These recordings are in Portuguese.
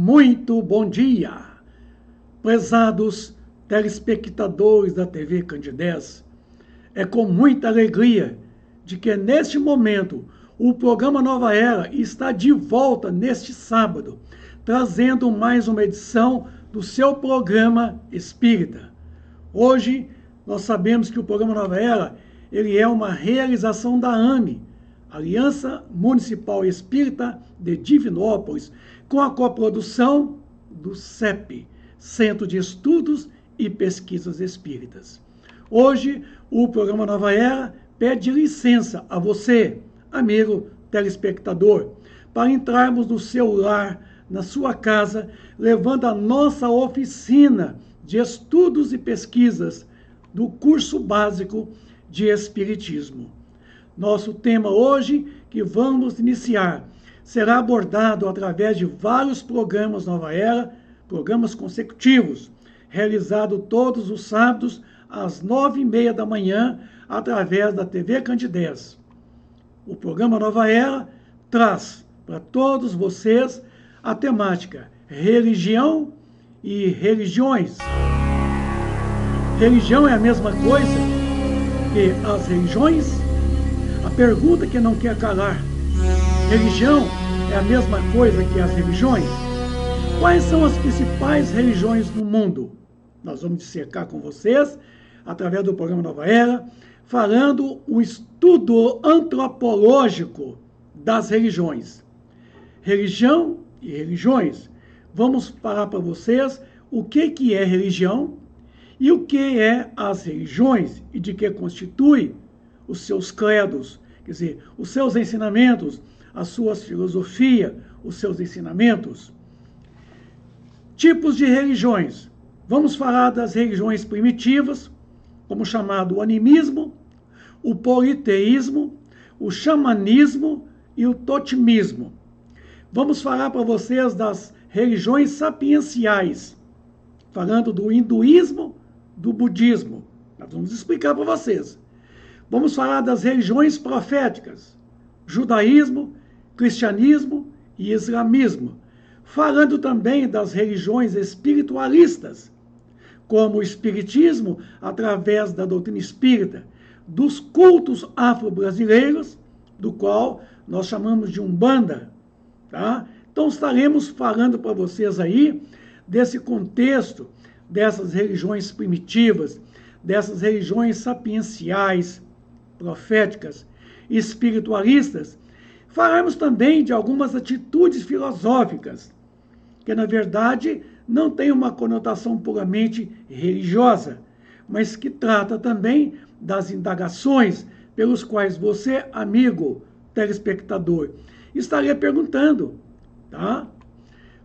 Muito bom dia, prezados telespectadores da TV Candidez. É com muita alegria de que neste momento o programa Nova Era está de volta neste sábado, trazendo mais uma edição do seu programa Espírita. Hoje nós sabemos que o programa Nova Era ele é uma realização da AME, Aliança Municipal Espírita de Divinópolis, com a coprodução do CEP, Centro de Estudos e Pesquisas Espíritas. Hoje, o programa Nova Era pede licença a você, amigo telespectador, para entrarmos no seu lar, na sua casa, levando a nossa oficina de estudos e pesquisas do curso básico de Espiritismo. Nosso tema hoje, que vamos iniciar, será abordado através de vários programas Nova Era, programas consecutivos, realizados todos os sábados, às 9h30 da manhã, através da TV Candidez. O programa Nova Era traz para todos vocês a temática religião e religiões. Religião é a mesma coisa que as religiões? A pergunta que não quer calar. Religião é a mesma coisa que as religiões? Quais são as principais religiões no mundo? Nós vamos dissecar com vocês, através do programa Nova Era, falando um estudo antropológico das religiões. Religião e religiões. Vamos falar para vocês o que é religião e o que é as religiões e de que constitui os seus credos, quer dizer, os seus ensinamentos, as suas filosofias, os seus ensinamentos. Tipos de religiões. Vamos falar das religiões primitivas, como chamado o animismo, o politeísmo, o xamanismo e o totemismo. Vamos falar para vocês das religiões sapienciais, falando do hinduísmo, do budismo. Nós vamos explicar para vocês. Vamos falar das religiões proféticas, judaísmo, cristianismo e islamismo, falando também das religiões espiritualistas, como o espiritismo através da doutrina espírita, dos cultos afro-brasileiros, do qual nós chamamos de Umbanda, tá? Então estaremos falando para vocês aí desse contexto, dessas religiões primitivas, dessas religiões sapienciais, proféticas, espiritualistas. Falaremos também de algumas atitudes filosóficas, que na verdade não tem uma conotação puramente religiosa, mas que trata também das indagações pelos quais você, amigo telespectador, estaria perguntando, tá?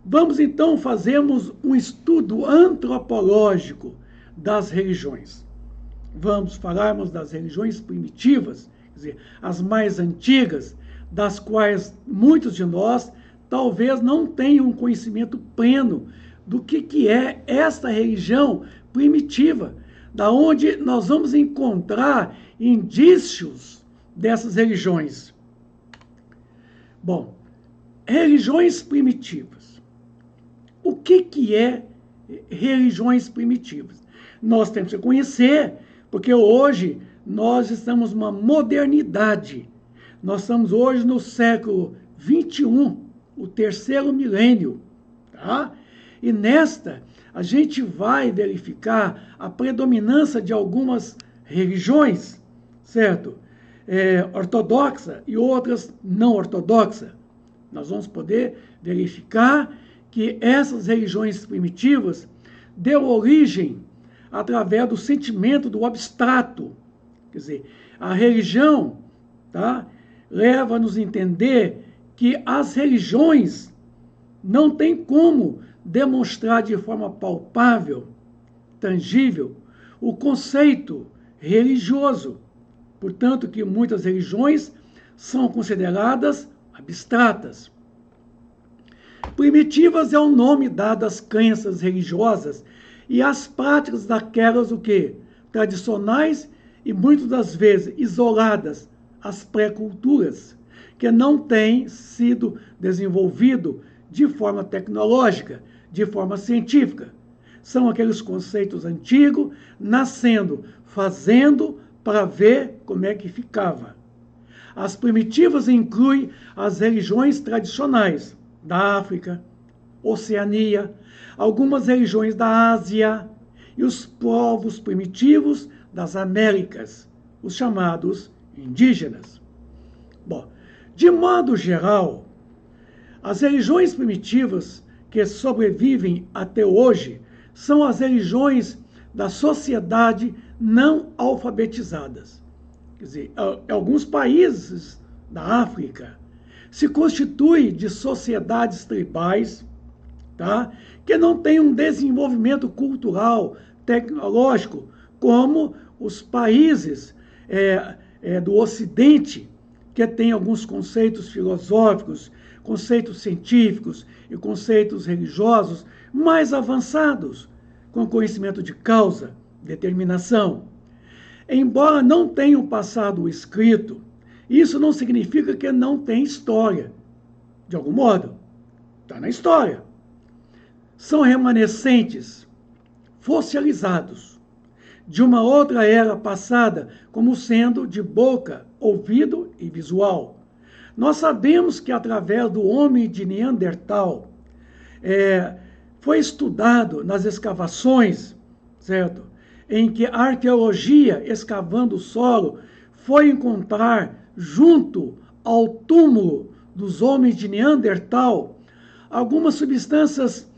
Vamos então fazermos um estudo antropológico das religiões. Vamos falarmos das religiões primitivas, quer dizer, as mais antigas, das quais muitos de nós talvez não tenham um conhecimento pleno do que é esta religião primitiva, da onde nós vamos encontrar indícios dessas religiões. Bom, religiões primitivas. O que é religiões primitivas? Nós temos que conhecer, porque hoje nós estamos numa modernidade. Nós estamos hoje no século 21, o terceiro milênio, tá? E nesta, a gente vai verificar a predominância de algumas religiões, certo? Ortodoxa e outras não ortodoxas. Nós vamos poder verificar que essas religiões primitivas deu origem através do sentimento do abstrato. Quer dizer, a religião, tá, leva-nos a entender que as religiões não têm como demonstrar de forma palpável, tangível, o conceito religioso. Portanto, que muitas religiões são consideradas abstratas. Primitivas é o nome dado às crenças religiosas e às práticas daquelas o quê? Tradicionais e muitas das vezes isoladas, as pré-culturas, que não têm sido desenvolvido de forma tecnológica, de forma científica. São aqueles conceitos antigos, nascendo, fazendo para ver como é que ficava. As primitivas incluem as religiões tradicionais da África, Oceania, algumas religiões da Ásia e os povos primitivos das Américas, os chamados indígenas. Bom, de modo geral, as religiões primitivas que sobrevivem até hoje são as religiões da sociedade não alfabetizadas. Quer dizer, alguns países da África se constituem de sociedades tribais, tá? Que não têm um desenvolvimento cultural, tecnológico, como os países do Ocidente, que têm alguns conceitos filosóficos, conceitos científicos e conceitos religiosos mais avançados, com conhecimento de causa, determinação. Embora não tenham passado o escrito, isso não significa que não tem história. De algum modo, está na história. São remanescentes, fossilizados, de uma outra era passada, como sendo de boca, ouvido e visual. Nós sabemos que através do homem de Neandertal, foi estudado nas escavações, certo? Em que a arqueologia, escavando o solo, foi encontrar, junto ao túmulo dos homens de Neandertal, algumas substâncias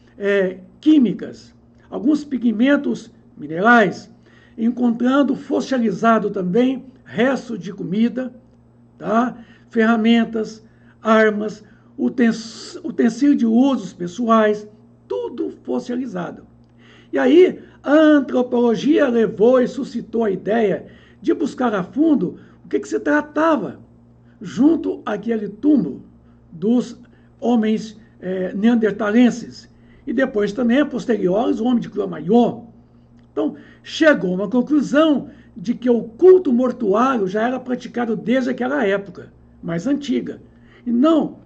químicas, alguns pigmentos minerais, encontrando fossilizado também restos de comida, tá? Ferramentas, armas, utensílio de usos pessoais, tudo fossilizado. E aí, a antropologia levou e suscitou a ideia de buscar a fundo o que se tratava junto àquele túmulo dos homens neandertalenses. E depois também, a posteriores, o homem de Cro-Magnon. Então, chegou a uma conclusão de que o culto mortuário já era praticado desde aquela época, mais antiga. E não,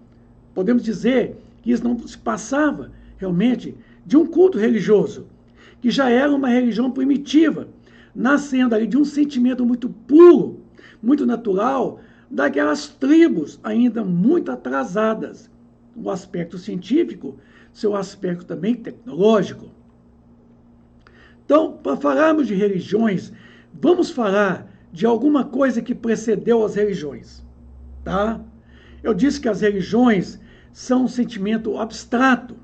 podemos dizer que isso não se passava realmente de um culto religioso, que já era uma religião primitiva, nascendo ali de um sentimento muito puro, muito natural, daquelas tribos ainda muito atrasadas, o aspecto científico, seu aspecto também tecnológico. Então, para falarmos de religiões, vamos falar de alguma coisa que precedeu as religiões, tá? Eu disse que as religiões são um sentimento abstrato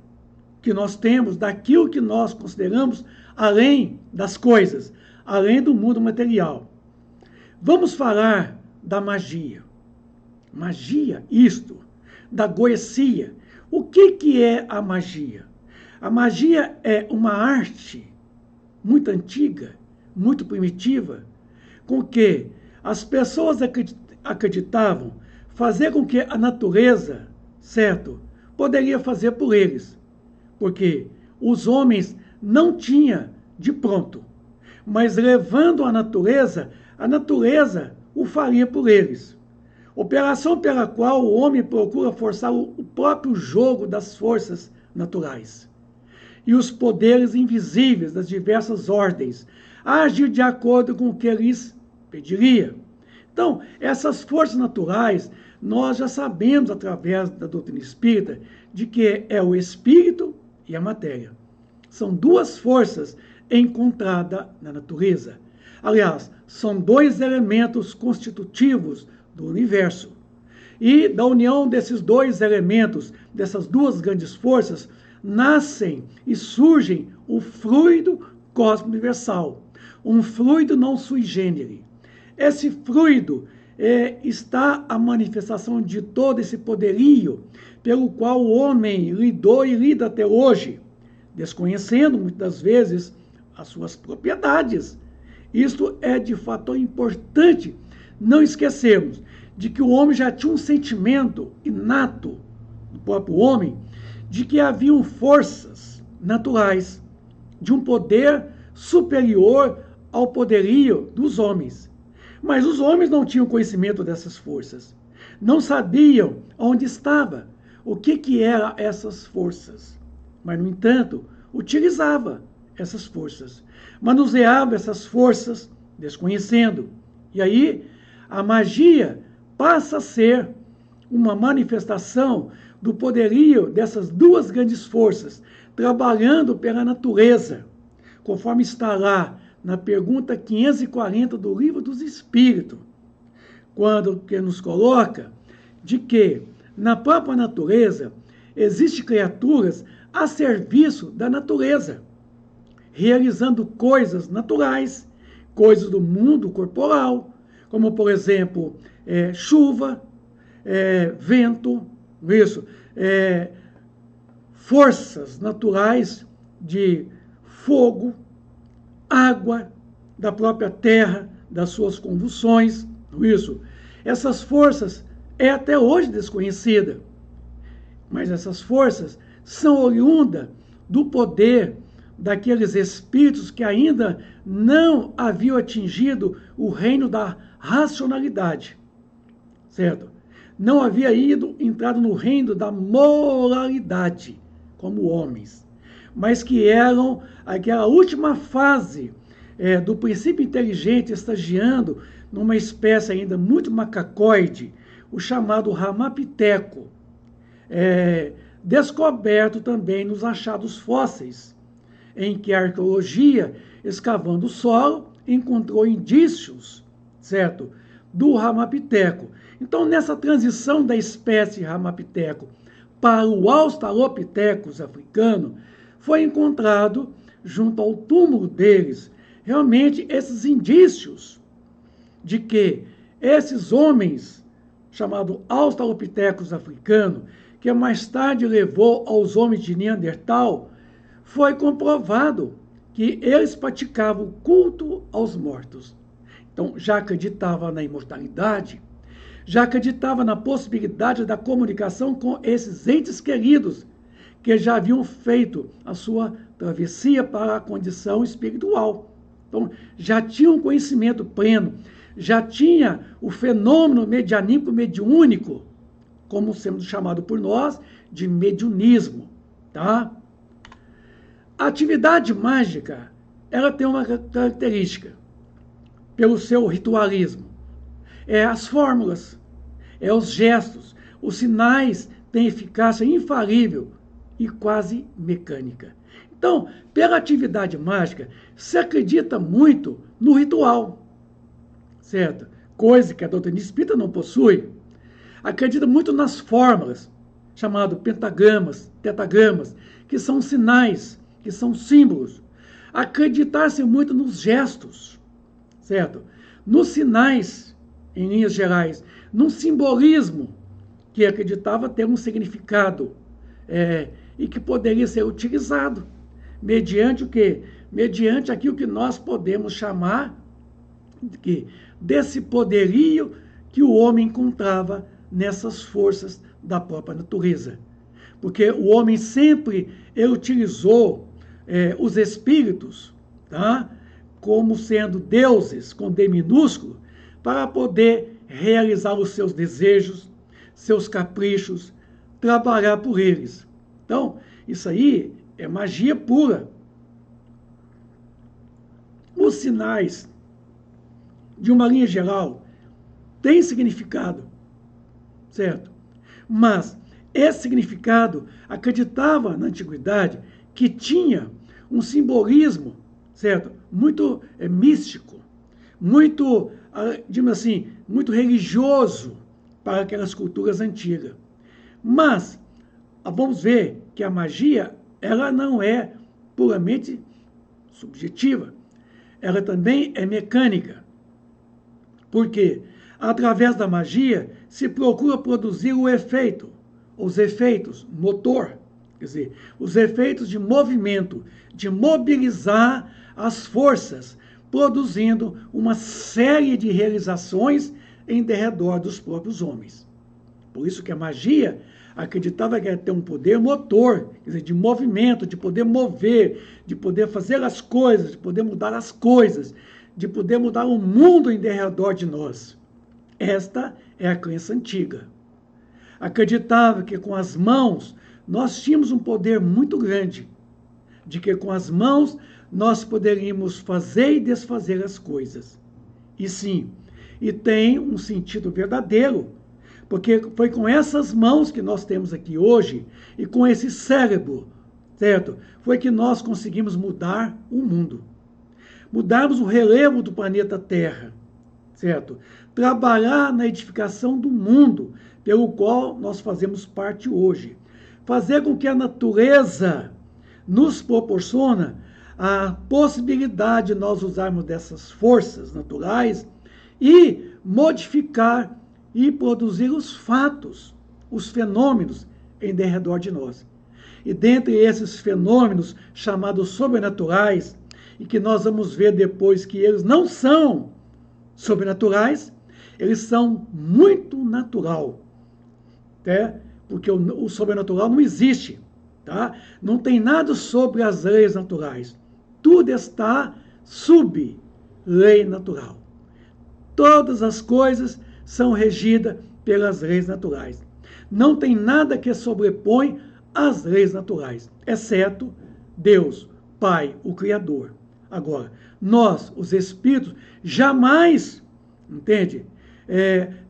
que nós temos daquilo que nós consideramos além das coisas, além do mundo material. Vamos falar da magia. Magia, isto, da goecia. O que é a magia? A magia é uma arte muito antiga, muito primitiva, com que as pessoas acreditavam fazer com que a natureza, certo, poderia fazer por eles. Porque os homens não tinham de pronto, mas levando a natureza o faria por eles. Operação pela qual o homem procura forçar o próprio jogo das forças naturais e os poderes invisíveis das diversas ordens a agir de acordo com o que lhes pediria. Então, essas forças naturais, nós já sabemos através da doutrina espírita de que é o espírito e a matéria. São duas forças encontradas na natureza. Aliás, são dois elementos constitutivos do universo. E da união desses dois elementos, dessas duas grandes forças, nascem e surgem o fluido cósmico universal, um fluido não sui generis. Esse fluido está a manifestação de todo esse poderio pelo qual o homem lidou e lida até hoje, desconhecendo muitas vezes as suas propriedades. Isto é de fato importante não esquecermos de que o homem já tinha um sentimento inato do próprio homem de que haviam forças naturais de um poder superior ao poderio dos homens. Mas os homens não tinham conhecimento dessas forças, não sabiam onde estava, o que eram essas forças. Mas, no entanto, utilizava essas forças, manuseava essas forças, desconhecendo. E aí, a magia passa a ser uma manifestação do poderio dessas duas grandes forças, trabalhando pela natureza, conforme está lá na pergunta 540 do Livro dos Espíritos, quando que nos coloca de que na própria natureza existem criaturas a serviço da natureza, realizando coisas naturais, coisas do mundo corporal, como, por exemplo, chuva, vento, isso, forças naturais de fogo, água, da própria terra, das suas convulsões, isso. Essas forças até hoje desconhecida, mas essas forças são oriundas do poder daqueles espíritos que ainda não haviam atingido o reino da racionalidade, certo? Não havia entrado no reino da moralidade, como homens, mas que eram aquela última fase do princípio inteligente, estagiando numa espécie ainda muito macacoide, o chamado ramapiteco, descoberto também nos achados fósseis, em que a arqueologia, escavando o solo, encontrou indícios, certo, do ramapiteco. Então, nessa transição da espécie ramapiteco para o australopithecus africano, foi encontrado, junto ao túmulo deles, realmente esses indícios de que esses homens, chamado australopithecus africano, que mais tarde levou aos homens de Neandertal, foi comprovado que eles praticavam o culto aos mortos. Então, já acreditava na imortalidade, já acreditava na possibilidade da comunicação com esses entes queridos, que já haviam feito a sua travessia para a condição espiritual. Então, já tinham um conhecimento pleno, já tinha o fenômeno medianímico mediúnico, como sendo chamado por nós de mediunismo, tá? A atividade mágica, ela tem uma característica, pelo seu ritualismo. As fórmulas, os gestos, os sinais têm eficácia infalível e quase mecânica. Então, pela atividade mágica, se acredita muito no ritual, certo? Coisa que a doutrina espírita não possui. Acredita muito nas fórmulas, chamado pentagramas, tetagramas, que são sinais, que são símbolos. Acreditar-se muito nos gestos, certo? Nos sinais, em linhas gerais, num simbolismo que acreditava ter um significado e que poderia ser utilizado mediante o quê? Mediante aquilo que nós podemos chamar desse poderio que o homem encontrava nessas forças da própria natureza. Porque o homem sempre utilizou os espíritos, tá? Como sendo deuses com D minúsculo, para poder realizar os seus desejos, seus caprichos, trabalhar por eles. Então, isso aí é magia pura. Os sinais, de uma linha geral, têm significado, certo? Mas esse significado acreditava na antiguidade que tinha um simbolismo, certo? Muito místico, muito, digamos assim, muito religioso para aquelas culturas antigas. Mas vamos ver que a magia, ela não é puramente subjetiva, ela também é mecânica. Por quê? Através da magia se procura produzir o efeito, os efeitos motor, quer dizer, os efeitos de movimento, de mobilizar as forças, produzindo uma série de realizações em derredor dos próprios homens. Por isso que a magia acreditava que ia ter um poder motor, quer dizer, de movimento, de poder mover, de poder fazer as coisas, de poder mudar as coisas, de poder mudar o mundo em derredor de nós. Esta é a crença antiga. acreditava que com as mãos nós tínhamos um poder muito grande, de que com as mãos nós poderíamos fazer e desfazer as coisas. E sim, e tem um sentido verdadeiro, porque foi com essas mãos que nós temos aqui hoje, e com esse cérebro, certo? Foi que nós conseguimos mudar o mundo. Mudarmos o relevo do planeta Terra, certo? Trabalhar na edificação do mundo, pelo qual nós fazemos parte hoje. Fazer com que a natureza nos proporciona a possibilidade de nós usarmos dessas forças naturais e modificar e produzir os fatos, os fenômenos em derredor de nós. E dentre esses fenômenos chamados sobrenaturais, e que nós vamos ver depois que eles não são sobrenaturais, eles são muito natural, porque o sobrenatural não existe, tá? Não tem nada sobre as leis naturais, tudo está sub lei natural. Todas as coisas são regidas pelas leis naturais. Não tem nada que sobrepõe as leis naturais, exceto Deus, Pai, o Criador. Agora, nós, os espíritos, jamais, entende?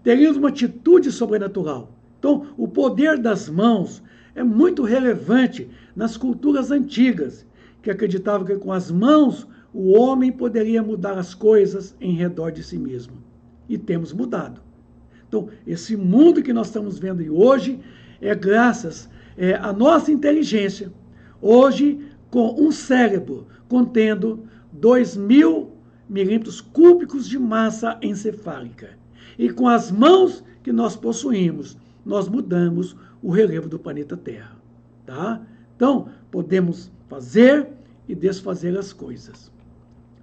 Teríamos uma atitude sobrenatural. Então, o poder das mãos é muito relevante nas culturas antigas, que acreditavam que com as mãos o homem poderia mudar as coisas em redor de si mesmo. E temos mudado. Então, esse mundo que nós estamos vendo hoje é graças à nossa inteligência. Hoje, com um cérebro contendo 2.000 milímetros cúbicos de massa encefálica. E com as mãos que nós possuímos, nós mudamos o relevo do planeta Terra. Tá? Então, podemos fazer e desfazer as coisas.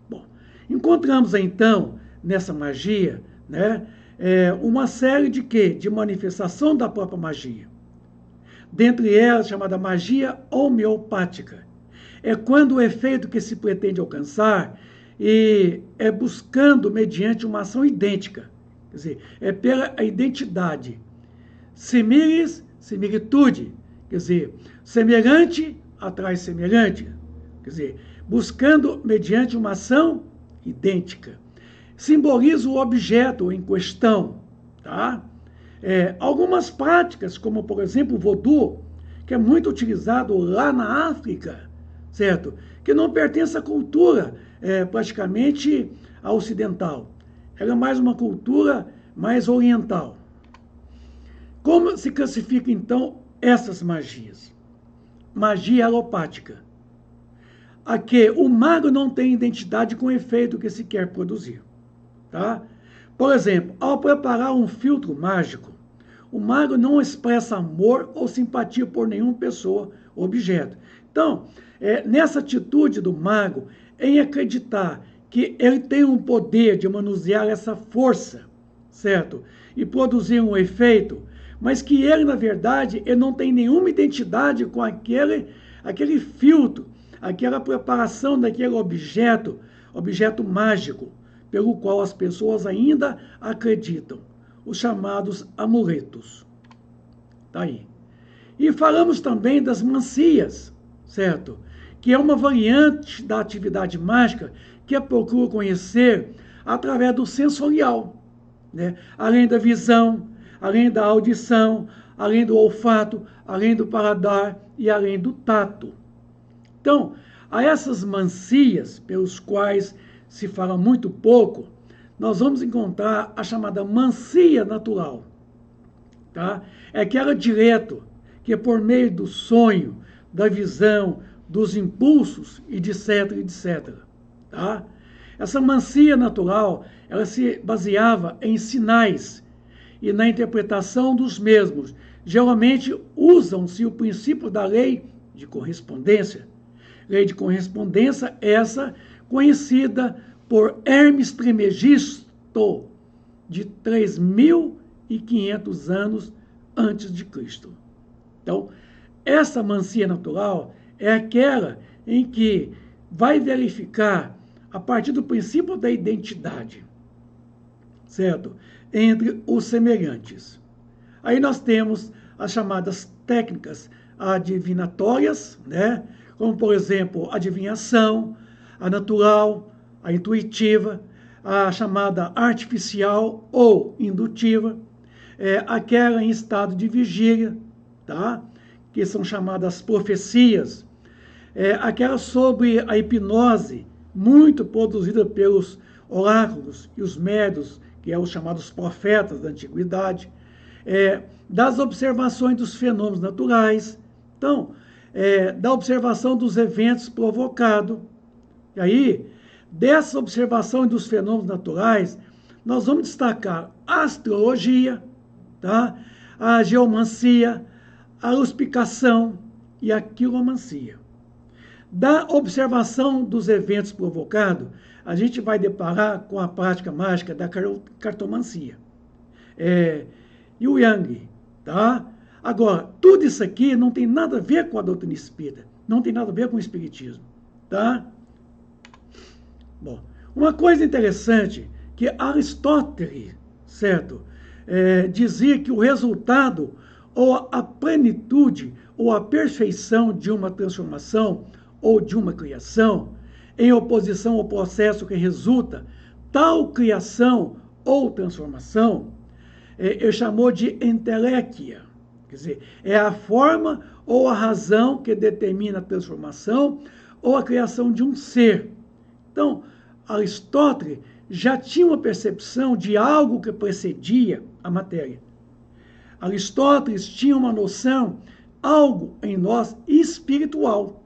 Bom, encontramos então, nessa magia, uma série de quê? De manifestação da própria magia. Dentre elas, chamada magia homeopática. É quando o efeito que se pretende alcançar é buscando mediante uma ação idêntica. Quer dizer, é pela identidade. Similis, similitude. Quer dizer, semelhante atrai semelhante. Quer dizer, buscando mediante uma ação idêntica. Simboliza o objeto em questão. Tá? Algumas práticas, como por exemplo o voodoo, que é muito utilizado lá na África, certo? Que não pertence à cultura praticamente ocidental. Ela é mais uma cultura mais oriental. Como se classifica então essas magias? Magia alopática. A que o mago não tem identidade com o efeito que se quer produzir. Tá? Por exemplo, ao preparar um filtro mágico, o mago não expressa amor ou simpatia por nenhuma pessoa ou objeto. Então, nessa atitude do mago, em acreditar que ele tem um poder de manusear essa força, certo? E produzir um efeito, mas que ele, na verdade, ele não tem nenhuma identidade com aquele filtro, aquela preparação daquele objeto mágico, pelo qual as pessoas ainda acreditam, os chamados amuletos. Tá aí. E falamos também das mancias, certo? Que é uma variante da atividade mágica que eu procuro conhecer através do sensorial, além da visão, além da audição, além do olfato, além do paladar e além do tato. Então, a essas mancias, pelos quais se fala muito pouco, nós vamos encontrar a chamada mancia natural. Tá? É aquela direto, que é por meio do sonho, da visão, dos impulsos, etc, etc. Tá? Essa mancia natural, ela se baseava em sinais e na interpretação dos mesmos. Geralmente usam-se o princípio da lei de correspondência. Lei de correspondência, essa conhecida por Hermes Trismegisto, de 3.500 anos antes de Cristo. Então, essa mancia natural é aquela em que vai verificar, a partir do princípio da identidade, certo? Entre os semelhantes. Aí nós temos as chamadas técnicas adivinatórias, né? Como, por exemplo, a adivinhação, a natural, a intuitiva, a chamada artificial ou indutiva, aquela em estado de vigília, tá? Que são chamadas profecias, aquela sobre a hipnose, muito produzida pelos oráculos e os médiuns, que são os chamados profetas da antiguidade, das observações dos fenômenos naturais, então, da observação dos eventos provocados. E aí, dessa observação dos fenômenos naturais, nós vamos destacar a astrologia, tá? A geomancia, a auspicação e a quiromancia. Da observação dos eventos provocados, a gente vai deparar com a prática mágica da cartomancia. E o Yang, tá? Agora, tudo isso aqui não tem nada a ver com a doutrina espírita, não tem nada a ver com o espiritismo, tá? Bom, uma coisa interessante que Aristóteles, certo, dizia que o resultado ou a plenitude ou a perfeição de uma transformação ou de uma criação, em oposição ao processo que resulta tal criação ou transformação, ele chamou de entelequia. Quer dizer, é a forma ou a razão que determina a transformação ou a criação de um ser. Então, Aristóteles já tinha uma percepção de algo que precedia a matéria. Aristóteles tinha uma noção, algo em nós espiritual,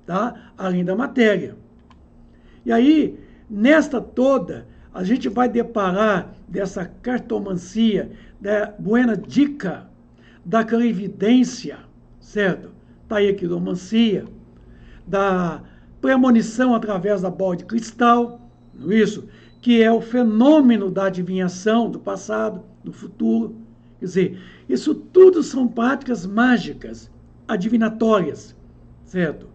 tá? Além da matéria. E aí, nesta toda, a gente vai deparar dessa cartomancia, da buena dica, da clarividência, certo? Está aí a quiromancia, da premonição através da bola de cristal, não é isso? Que é o fenômeno da adivinhação do passado, do futuro. Quer dizer, isso tudo são práticas mágicas, adivinatórias, certo?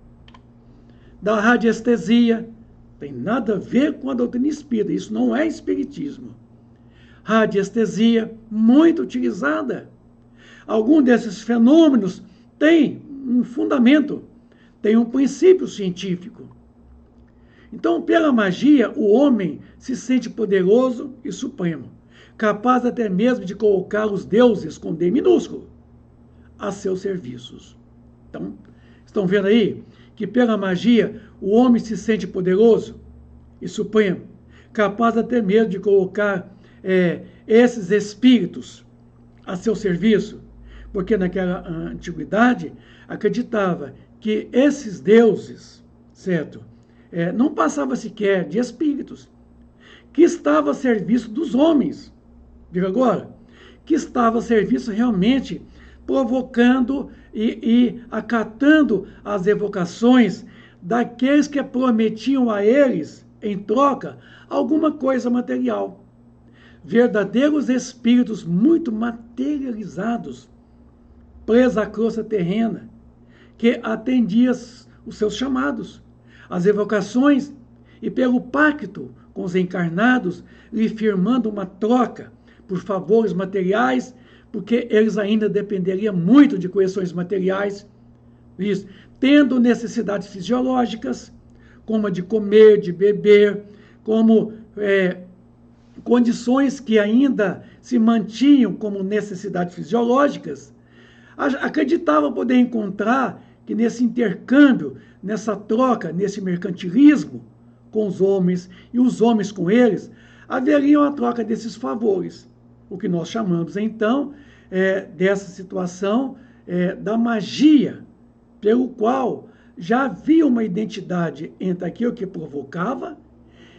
Da radiestesia, tem nada a ver com a doutrina espírita, isso não é espiritismo. Radiestesia, muito utilizada. Algum desses fenômenos tem um fundamento, tem um princípio científico. Então, pela magia, o homem se sente poderoso e supremo, capaz até mesmo de colocar os deuses com D minúsculo a seus serviços. Então, estão vendo aí que pela magia o homem se sente poderoso e supremo, capaz até mesmo de colocar esses espíritos a seu serviço, porque naquela antiguidade acreditava que esses deuses, certo, não passava sequer de espíritos, que estava a serviço dos homens, diga agora, que estava a serviço realmente provocando e acatando as evocações daqueles que prometiam a eles, em troca, alguma coisa material. Verdadeiros espíritos muito materializados, presos à crosta terrena, que atendiam os seus chamados, as evocações, e pelo pacto com os encarnados, lhe firmando uma troca por favores materiais, porque eles ainda dependeriam muito de correções materiais, isso, tendo necessidades fisiológicas, como a de comer, de beber, como condições que ainda se mantinham como necessidades fisiológicas, acreditava poder encontrar que nesse intercâmbio, nessa troca, nesse mercantilismo com os homens e os homens com eles, haveriam a troca desses favores. O que nós chamamos, então, dessa situação da magia, pelo qual já havia uma identidade entre aquele que provocava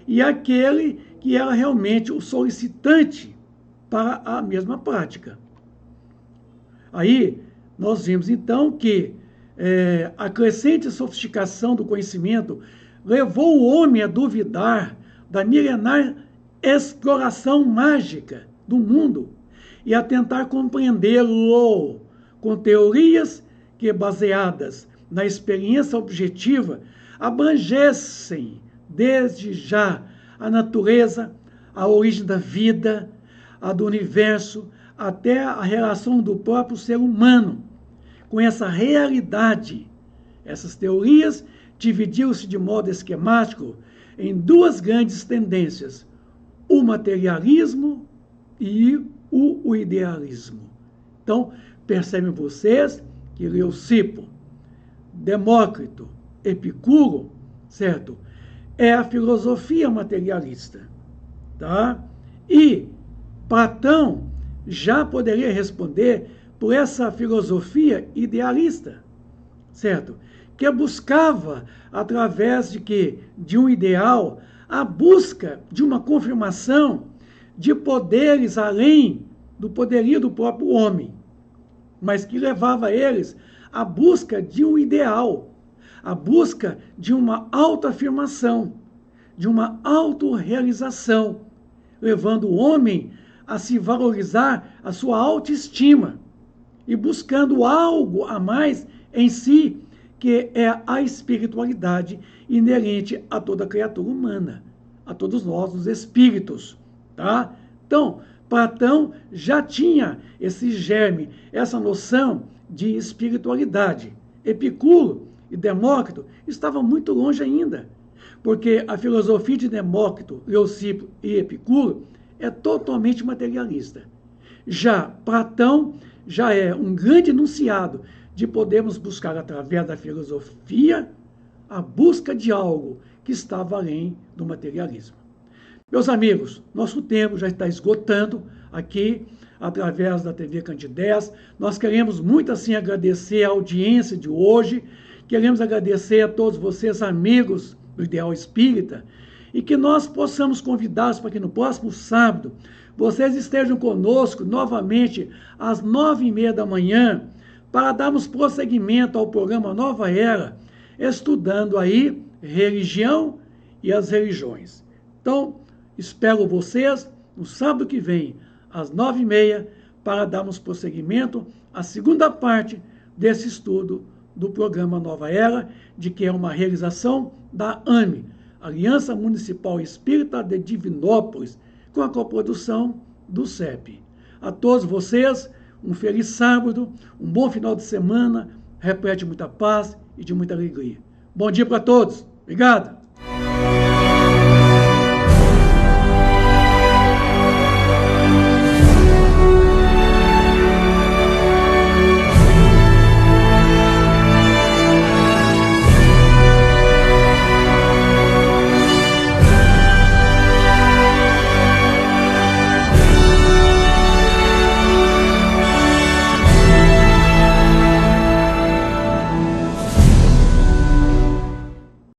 e aquele que era realmente o solicitante para a mesma prática. Aí, nós vimos, então, que a crescente sofisticação do conhecimento levou o homem a duvidar da milenar exploração mágica do mundo e a tentar compreendê-lo com teorias que, baseadas na experiência objetiva, abrangessem desde já a natureza, a origem da vida, a do universo, até a relação do próprio ser humano com essa realidade. Essas teorias dividiram-se de modo esquemático em duas grandes tendências, o materialismo e o idealismo. Então, percebem vocês que Leucipo, Demócrito, Epicuro, certo? É a filosofia materialista, tá? E Platão já poderia responder por essa filosofia idealista, certo? Que buscava, através de quê? De um ideal, a busca de uma confirmação de poderes além do poderio do próprio homem, mas que levava eles à busca de um ideal, à busca de uma autoafirmação, de uma autorrealização, levando o homem a se valorizar a sua autoestima e buscando algo a mais em si, que é a espiritualidade inerente a toda criatura humana, a todos nós, os espíritos, tá? Então, Platão já tinha esse germe, essa noção de espiritualidade. Epicuro e Demócrito estavam muito longe ainda, porque a filosofia de Demócrito, Leucipo e Epicuro é totalmente materialista. Já Platão já é um grande enunciado de podermos buscar, através da filosofia, a busca de algo que estava além do materialismo. Meus amigos, nosso tempo já está esgotando aqui, através da TV Candidez. Nós queremos muito, assim, agradecer a audiência de hoje, queremos agradecer a todos vocês, amigos do Ideal Espírita, e que nós possamos convidá-los para que no próximo sábado vocês estejam conosco novamente às 9h30 da manhã, para darmos prosseguimento ao programa Nova Era, estudando aí religião e as religiões. Então, espero vocês no sábado que vem, às 9h30, para darmos prosseguimento à segunda parte desse estudo do programa Nova Era, de que é uma realização da AME, Aliança Municipal Espírita de Divinópolis, com a coprodução do CEP. A todos vocês, um feliz sábado, um bom final de semana, repleto de muita paz e de muita alegria. Bom dia para todos. Obrigado.